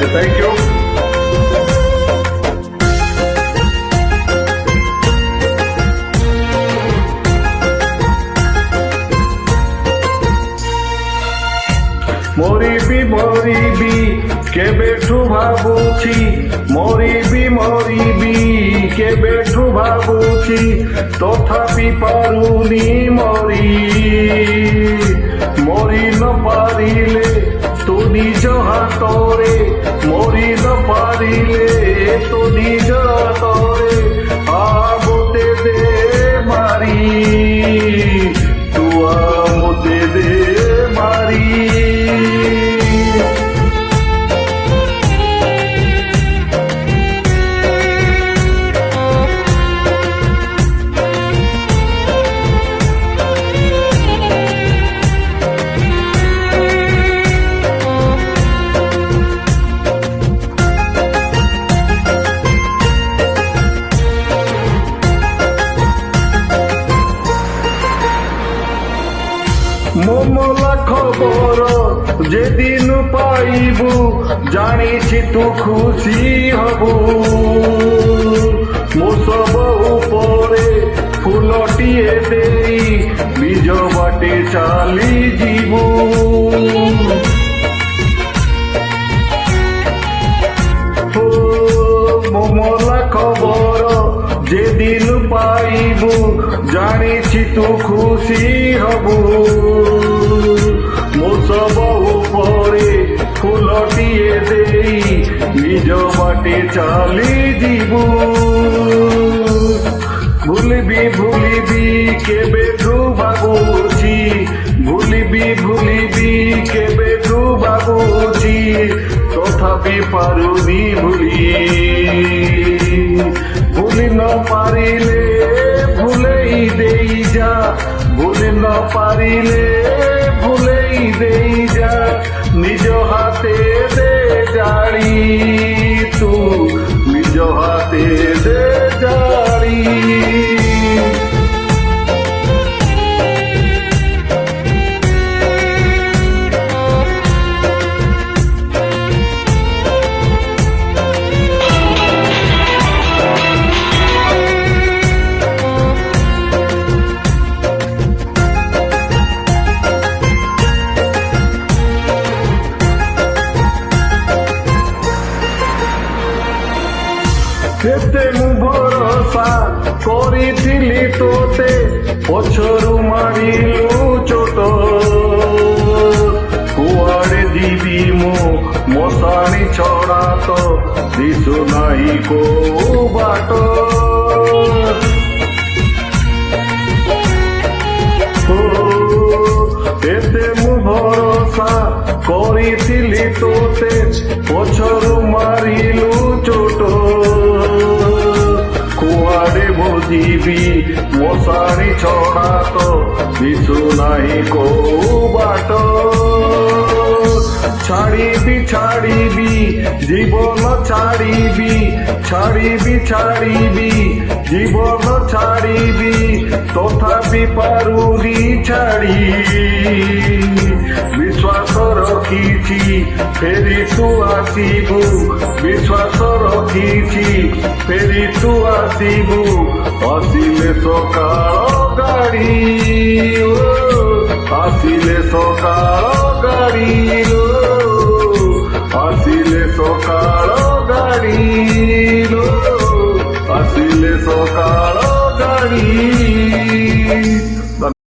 Thank you. মরিবি কেবেঠু ভাবুছি মরিবি কেবেঠু ভাবুছি তথাপি পারুনি মরি ন পারিলে তো নিজ হাতরে মরি ন পারিলে তো নিজ হাতরে আমতে দে মারি তু আমতে দে মারি মমলা খবর যেদিন পাইবু জানিছি তু খুশি হবু মো সব উপরে ফুলটিয়ে দেই বীজ বাটে চালি ଯିବୁ মমলা খবর যেদিন পাইবু জানিছি তু খুশি হবু মো সব উপরে ফুলটিয়ে দেই নিজ বাটে চালি ଯିବୁ ভুলিবি কেবেঠু ভাবুছি ভুলিবি কেবেঠু ভাবুছি তথাপি পারুনি ভুলি ন পারিলে ভুলেই দেই যা ভুলি ন পারিলে ভুলেই দেই যা নিজ হাতে দে জাড়ি তু নিজ হাতে দে জাড়ি କେତେ ମୁଁ ଭରସା କରିଥିଲି ତୋତେ ପଛରୁ ମାରିଲୁ ଚୋଟ କୁଆଡ଼େ ଯିବି ମୁଁ ମଶାଣି ଛଡ଼ା ତ ଦିଶୁ ନାହିଁ କୋଉ ବାଟ କେତେ ମୁଁ ଭରସା କରିଥିଲି ତୋତେ ପଛରୁ ମାରିଲୁ ଚୋଟ କୁଆଡ଼େ ଯିବି ମଶାଣି ଛଡ଼ା ତ ଦିଶୁ ନାହିଁ କୋଉ ବାଟ ଛାଡ଼ିବି ଜୀବନ ଛାଡ଼ିବି ଜୀବନ ଛାଡ଼ିବି ତଥାପି ପାରୁନି ଛାଡ଼ି ବିଶ୍ୱାସ ରଖିଛି ଫେରି ତୁ ଆସିବୁ ବିଶ୍ୱାସ ରଖିଛି ଫେରି ତୁ ଆସିବୁ ଆସିଲେ ସକାଳ ଗାଡ଼ି ଆସିଲେ ସକାଳ ଗାଡ଼ି ଆସିଲେ ସକାଳ ଗାଡ଼ି ଆସିଲେ ସକାଳ ଗାଡ଼ି